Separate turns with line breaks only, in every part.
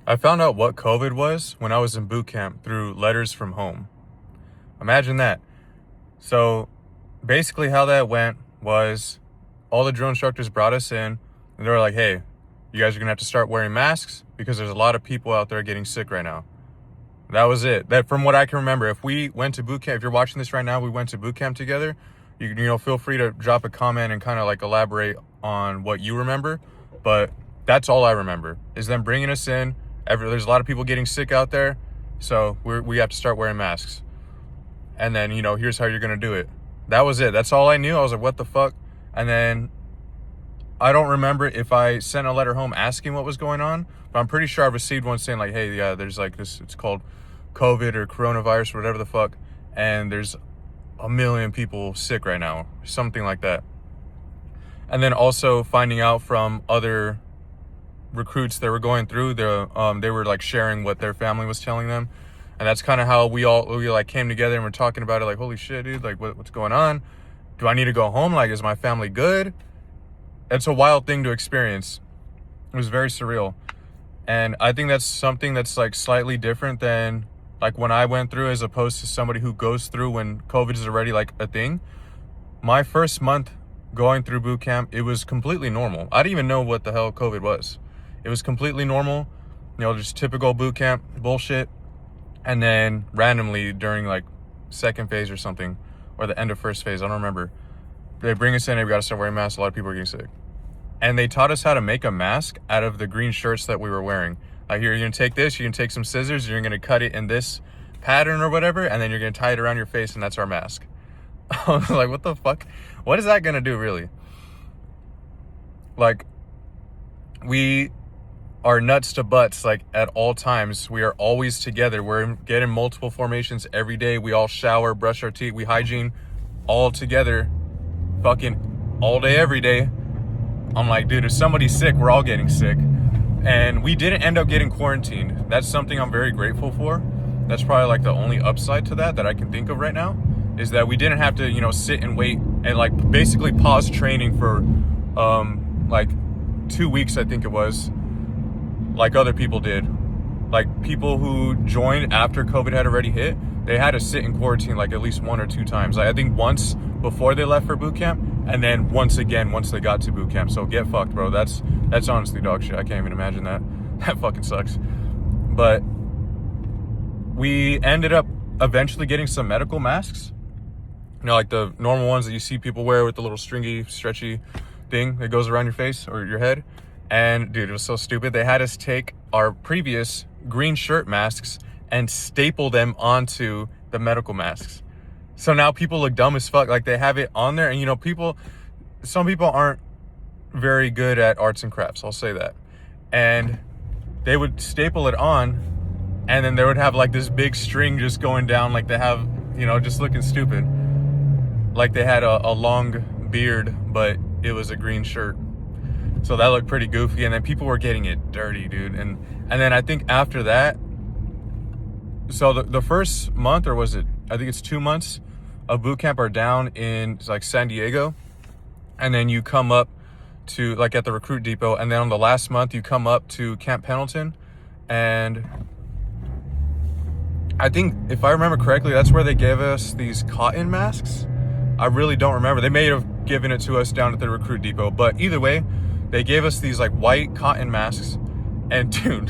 I found out what COVID was when I was in boot camp through letters from home. Imagine that. So basically how that went was all the drill instructors brought us in and they were like, hey, you guys are gonna have to start wearing masks because there's a lot of people out there getting sick right now. That was it. That from what I can remember, if we went to boot camp, if you're watching this right now, we went to boot camp together, you know, feel free to drop a comment and kind of like elaborate on what you remember. But that's all I remember is them bringing us in. There's a lot of people getting sick out there, so we have to start wearing masks. And then, you know, here's how you're going to do it. That was it. That's all I knew. I was like, what the fuck? And then I don't remember if I sent a letter home asking what was going on, but I'm pretty sure I received one saying like, hey, yeah, there's like this, it's called COVID or coronavirus or whatever the fuck, and there's a million people sick right now, something like that. And then also finding out from other recruits that were going through, they were like sharing what their family was telling them. And that's kind of how we like came together and we're talking about it, like, holy shit, dude, like what's going on? Do I need to go home? Like, is my family good? It's a wild thing to experience. It was very surreal. And I think that's something that's like slightly different than like when I went through, as opposed to somebody who goes through when COVID is already like a thing. My first month going through boot camp, it was completely normal. I didn't even know what the hell COVID was. It was completely normal, you know, just typical boot camp bullshit. And then randomly during like second phase or something, or the end of first phase, I don't remember, they bring us in and we got to start wearing masks. A lot of people are getting sick. And they taught us how to make a mask out of the green shirts that we were wearing. Like, you're going to take this, you're going to take some scissors, you're going to cut it in this pattern or whatever, and then you're going to tie it around your face, and that's our mask. I was like, what the fuck? What is that going to do, really? Like, we are nuts to butts, like, at all times. We are always together. We're getting multiple formations every day. We all shower, brush our teeth, we hygiene all together, fucking all day, every day. I'm like, dude, if somebody's sick, we're all getting sick. And we didn't end up getting quarantined. That's something I'm very grateful for. That's probably like the only upside to that I can think of right now, is that we didn't have to, you know, sit and wait and like basically pause training for like 2 weeks, I think it was, like other people did. Like people who joined after COVID had already hit, they had to sit in quarantine like at least 1 or 2 times. Like, I think once before they left for boot camp, and then once again once they got to boot camp. So get fucked, bro. That's honestly dog shit. I can't even imagine that. That fucking sucks. But we ended up eventually getting some medical masks. You know, like the normal ones that you see people wear with the little stringy, stretchy thing that goes around your face or your head. And dude, it was so stupid. They had us take our previous green shirt masks and staple them onto the medical masks. So now people look dumb as fuck. Like, they have it on there, and you know, some people aren't very good at arts and crafts, I'll say that. And they would staple it on, and then they would have like this big string just going down, like they have, you know, just looking stupid. Like they had a long beard, but it was a green shirt. So that looked pretty goofy. And then people were getting it dirty, dude. And then I think after that, so the first month, or was it, I think it's 2 months of boot camp are down in like San Diego. And then you come up to like at the recruit depot. And then on the last month you come up to Camp Pendleton. And I think if I remember correctly, that's where they gave us these cotton masks. I really don't remember. They may have given it to us down at the recruit depot, but either way, they gave us these like white cotton masks. And dude,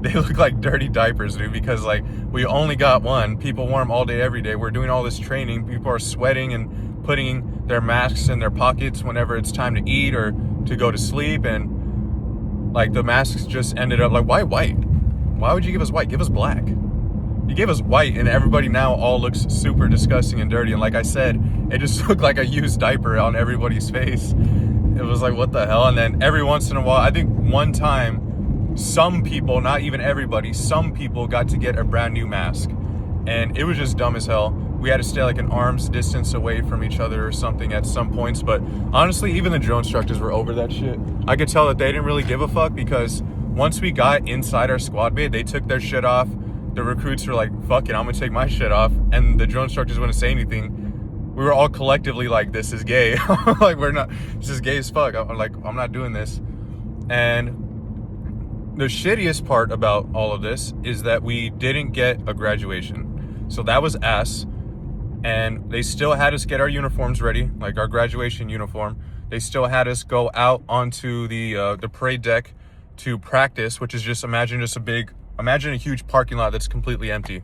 they look like dirty diapers, dude, because like we only got one. People wore them all day, every day. We're doing all this training. People are sweating and putting their masks in their pockets whenever it's time to eat or to go to sleep. And like the masks just ended up like, why white? Why would you give us white? Give us black. You gave us white, and everybody now all looks super disgusting and dirty. And like I said, it just looked like a used diaper on everybody's face. It was like, what the hell? And then every once in a while, I think one time, some people, not even everybody, some people got to get a brand new mask. And it was just dumb as hell. We had to stay like an arm's distance away from each other or something at some points. But honestly, even the drill instructors were over that shit. I could tell that they didn't really give a fuck, because once we got inside our squad bay, they took their shit off. The recruits were like, fuck it, I'm gonna take my shit off. And the drill instructors wouldn't say anything. We were all collectively like, this is gay. Like, this is gay as fuck. I'm not doing this. And the shittiest part about all of this is that we didn't get a graduation. So that was ass. And they still had us get our uniforms ready, like our graduation uniform. They still had us go out onto the parade deck to practice, which is just imagine a huge parking lot that's completely empty,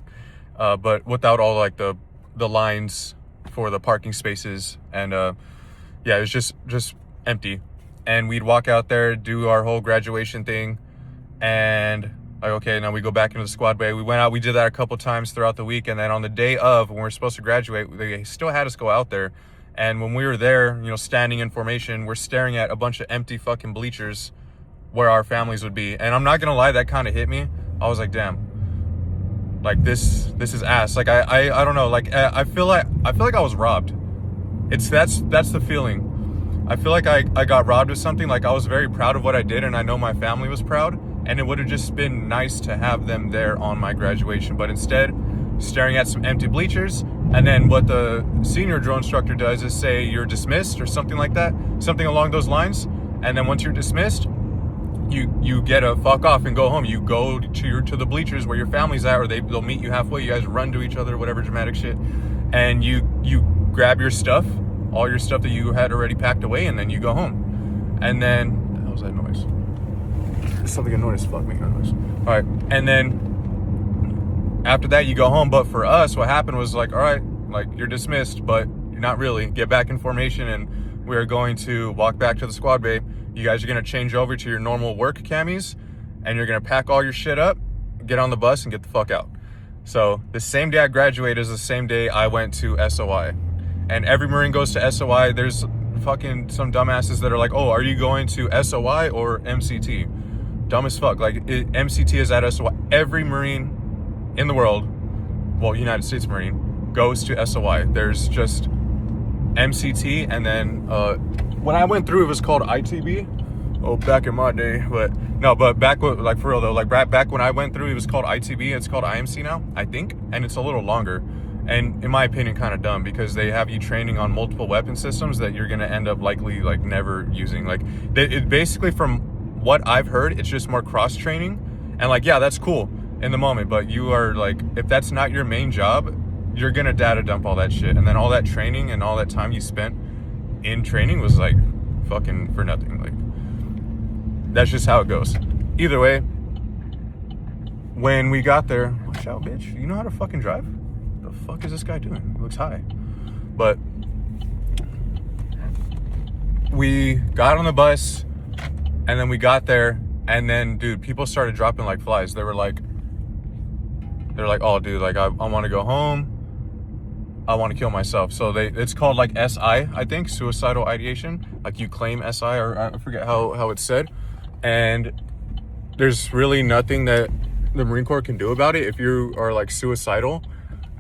but without all like the lines for the parking spaces. And yeah, it was just empty. And we'd walk out there, do our whole graduation thing, and like, okay, now we go back into the squad bay. We went out, we did that a couple times throughout the week, and then on the day of, when we were supposed to graduate, they still had us go out there. And when we were there, you know, standing in formation, we're staring at a bunch of empty fucking bleachers where our families would be. And I'm not gonna lie, that kind of hit me. I was like, damn, like this is ass. Like I don't know, like I feel like I was robbed. That's the feeling. I feel like I got robbed of something. Like I was very proud of what I did, and I know my family was proud, and it would have just been nice to have them there on my graduation. But instead, staring at some empty bleachers, and then what the senior drill instructor does is say you're dismissed or something like that, something along those lines. And then once you're dismissed, you get a fuck off and go home. You go to the bleachers where your family's at, or they'll meet you halfway. You guys run to each other, whatever dramatic shit, and you grab your stuff, all your stuff that you had already packed away, and then you go home. And then, what was that noise? Something annoying as fuck making a noise. All right, and then after that you go home. But for us, what happened was like, all right, like you're dismissed, but you're not really. Get back in formation, and we're going to walk back to the squad bay. You guys are gonna change over to your normal work camis, and you're gonna pack all your shit up, get on the bus, and get the fuck out. So the same day I graduated is the same day I went to SOI. And every Marine goes to SOI. There's fucking some dumbasses that are like, oh, are you going to SOI or MCT? Dumb as fuck. Like, MCT is at SOI. Every Marine in the world, well, United States Marine, goes to SOI. There's just MCT, and then when I went through, it was called ITB. Oh, back in my day. But no, but back like for real though, like back when I went through, it was called ITB. It's called IMC now, I think, and it's a little longer. And in my opinion, kind of dumb, because they have you training on multiple weapon systems that you're going to end up likely like never using. Like it basically, from what I've heard, it's just more cross training. And like, yeah, that's cool in the moment, but you are like, if that's not your main job, you're going to data dump all that shit. And then all that training and all that time you spent in training was like fucking for nothing. Like, that's just how it goes. Either way, when we got there, watch out, bitch. You know how to fucking drive? The fuck is this guy doing? He looks high. But we got on the bus, and then we got there, and then dude, people started dropping like flies. They're like, oh dude, like I want to go home. I want to kill myself. So it's called like SI, I think, suicidal ideation. Like you claim SI, or I forget how it's said. And there's really nothing that the Marine Corps can do about it if you are like suicidal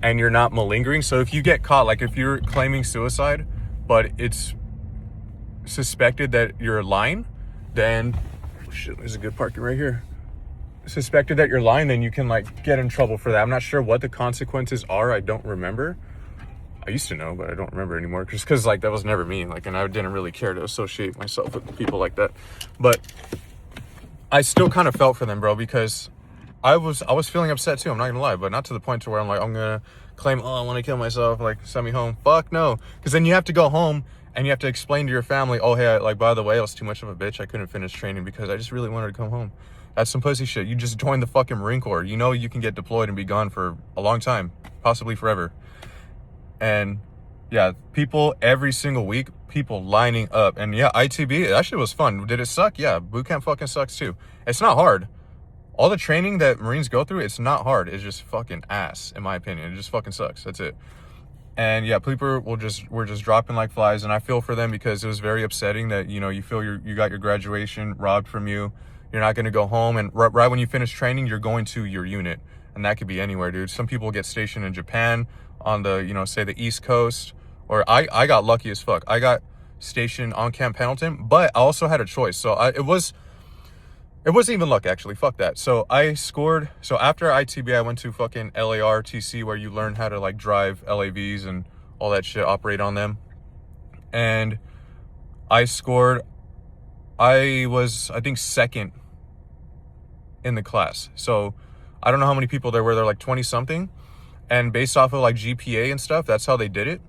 and you're not malingering. So if you get caught, like if you're claiming suicide, but it's suspected that you're lying, then, oh shit, there's a good parking right here. Suspected that you're lying, then you can like get in trouble for that. I'm not sure what the consequences are. I don't remember. I used to know, but I don't remember anymore. Just because like that was never me. Like, and I didn't really care to associate myself with people like that. But I still kind of felt for them, bro, because I was feeling upset too. I'm not gonna lie, but not to the point to where I'm like, I'm gonna claim, oh, I want to kill myself, like send me home. Fuck no, because then you have to go home and you have to explain to your family, oh hey, like by the way, I was too much of a bitch. I couldn't finish training because I just really wanted to come home. That's some pussy shit. You just joined the fucking Marine Corps. You know you can get deployed and be gone for a long time, possibly forever. And yeah, people every single week, people lining up. And yeah, ITB, that shit was fun. Did it suck? Yeah, boot camp fucking sucks too. It's not hard. All the training that Marines go through, it's not hard. It's just fucking ass, in my opinion. It just fucking sucks. That's it. And yeah, people were just dropping like flies. And I feel for them because it was very upsetting that, you know, you feel you got your graduation robbed from you. You're not going to go home. And right when you finish training, you're going to your unit. And that could be anywhere, dude. Some people get stationed in Japan on the, you know, say the East Coast. Or I got lucky as fuck. I got stationed on Camp Pendleton, but I also had a choice. So it wasn't even luck, actually. Fuck that. So I scored. So after ITB, I went to fucking LARTC, where you learn how to like drive LAVs and all that shit, operate on them. And I scored. I was, I think, second in the class. So I don't know how many people there were. They're like 20 something. And based off of like GPA and stuff, that's how they did it.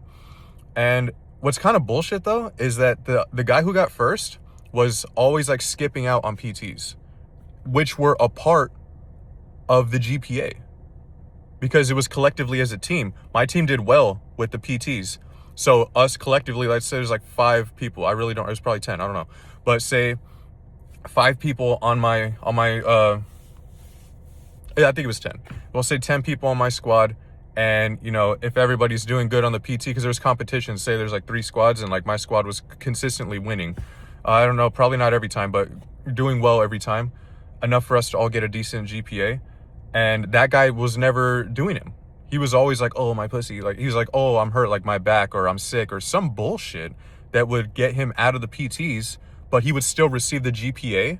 And what's kind of bullshit though is that the guy who got first was always like skipping out on PTs, which were a part of the GPA, because it was collectively as a team. My team did well with the PTs. So us collectively, let's say there's like 5 people. I really don't, it was probably 10, I don't know. But say 5 people on my yeah, I think it was 10. We'll say 10 people on my squad. And, you know, if everybody's doing good on the PT, because there's competition, say there's like 3 squads and like my squad was consistently winning. I don't know, probably not every time, but doing well every time. Enough for us to all get a decent GPA. And that guy was never doing him. He was always like, oh, my pussy. Like, he was like, oh, I'm hurt, like my back, or I'm sick, or some bullshit that would get him out of the PTs, but he would still receive the GPA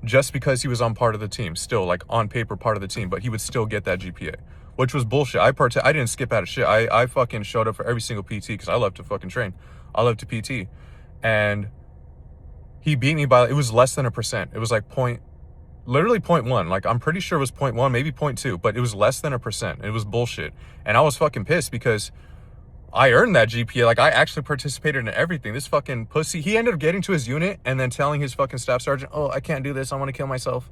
just because he was on part of the team, still like on paper part of the team, but he would still get that GPA, which was bullshit. I didn't skip out of shit. I fucking showed up for every single PT because I love to fucking train. I love to PT. And he beat me by, it was less than 1%. It was like literally 0.1. Like, I'm pretty sure it was 0.1, maybe 0.2, but it was less than 1%. It was bullshit. And I was fucking pissed because I earned that GPA. Like, I actually participated in everything. This fucking pussy, he ended up getting to his unit and then telling his fucking staff sergeant, oh, I can't do this, I want to kill myself.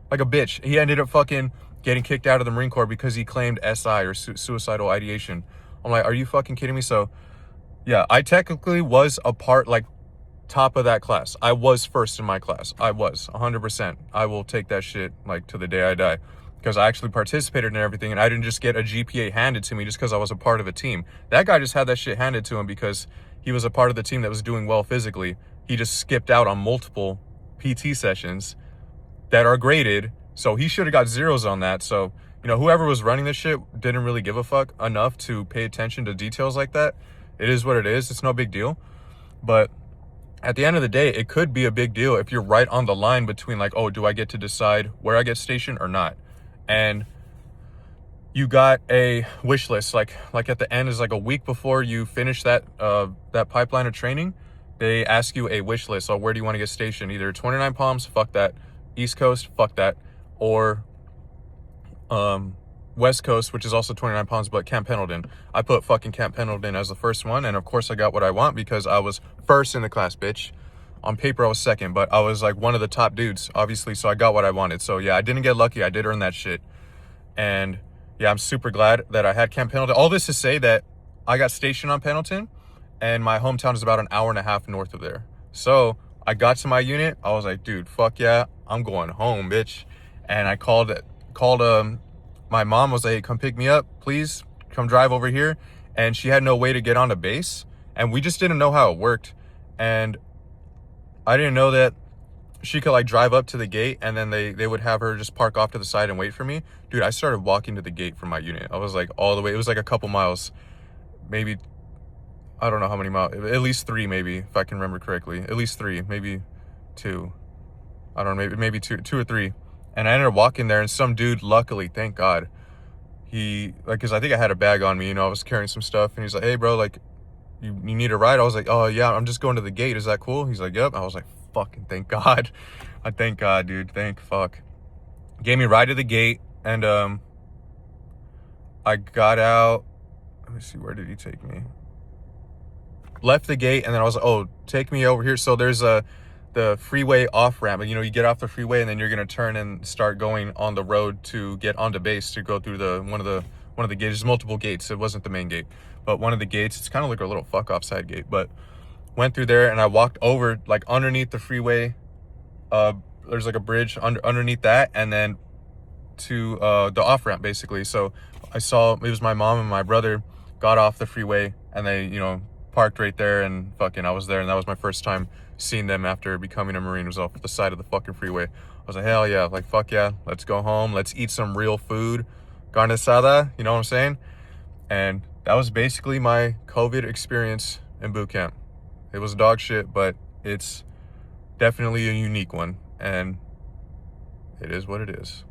Like a bitch. He ended up fucking getting kicked out of the Marine Corps because he claimed SI, or suicidal ideation. I'm like, are you fucking kidding me? So yeah, I technically was a part, like, top of that class. I was first in my class. I was 100%. I will take that shit like to the day I die, because I actually participated in everything, and I didn't just get a GPA handed to me just because I was a part of a team. That guy just had that shit handed to him because he was a part of the team that was doing well physically. He just skipped out on multiple PT sessions that are graded, so he should have got zeros on that. So, you know, whoever was running this shit didn't really give a fuck enough to pay attention to details like that. It is what it is. It's no big deal. But at the end of the day, it could be a big deal if you're right on the line between like, oh, do I get to decide where I get stationed or not? And you got a wish list, like at the end is like a week before you finish that pipeline of training, they ask you a wish list. So where do you want to get stationed? Either 29 Palms, fuck that. East Coast, fuck that. Or West Coast, which is also 29 Palms, but Camp Pendleton. I put fucking Camp Pendleton as the first one, and of course I got what I want because I was first in the class, bitch. On paper I was second, but I was like one of the top dudes, obviously, so I got what I wanted. So yeah, I didn't get lucky. I did earn that shit. And yeah, I'm super glad that I had Camp Pendleton. All this to say that I got stationed on Pendleton, and my hometown is about an hour and a half north of there. So I got to my unit, I was like, dude, fuck yeah, I'm going home, bitch. And I called my mom, was like, hey, come pick me up, please, come drive over here. And she had no way to get onto base, and we just didn't know how it worked. And I didn't know that she could like drive up to the gate, and then they would have her just park off to the side and wait for me. Dude, I started walking to the gate from my unit. I was like all the way, it was like a couple miles, maybe, I don't know how many miles, at least 3 maybe, if I can remember correctly. At least 3, maybe 2. I don't know, maybe two or 3. And I ended up walking there, and some dude, luckily, thank God, he, like, because I think I had a bag on me, you know, I was carrying some stuff, and he's like, hey, bro, like, you need a ride? I was like, oh, yeah, I'm just going to the gate. Is that cool? He's like, yep. I was like, fucking thank God. I thank God, dude. Thank fuck. Gave me a ride to the gate, and I got out. Let me see, where did he take me? Left the gate, and then I was like, oh, take me over here. So there's the freeway off ramp, and you know, you get off the freeway and then you're gonna turn and start going on the road to get onto base, to go through one of the gates. There's multiple gates. It wasn't the main gate, but one of the gates. It's kind of like a little fuck off side gate. But went through there, and I walked over like underneath the freeway. There's like a bridge underneath that, and then to the off ramp basically. So I saw, it was my mom and my brother got off the freeway, and they, you know, parked right there, and fucking I was there, and that was my first time seeing them after becoming a Marine. Was off the side of the fucking freeway. I was like, hell yeah, like fuck yeah, let's go home, let's eat some real food, carne asada, you know what I'm saying? And that was basically my COVID experience in boot camp. It was dog shit, but it's definitely a unique one, and it is what it is.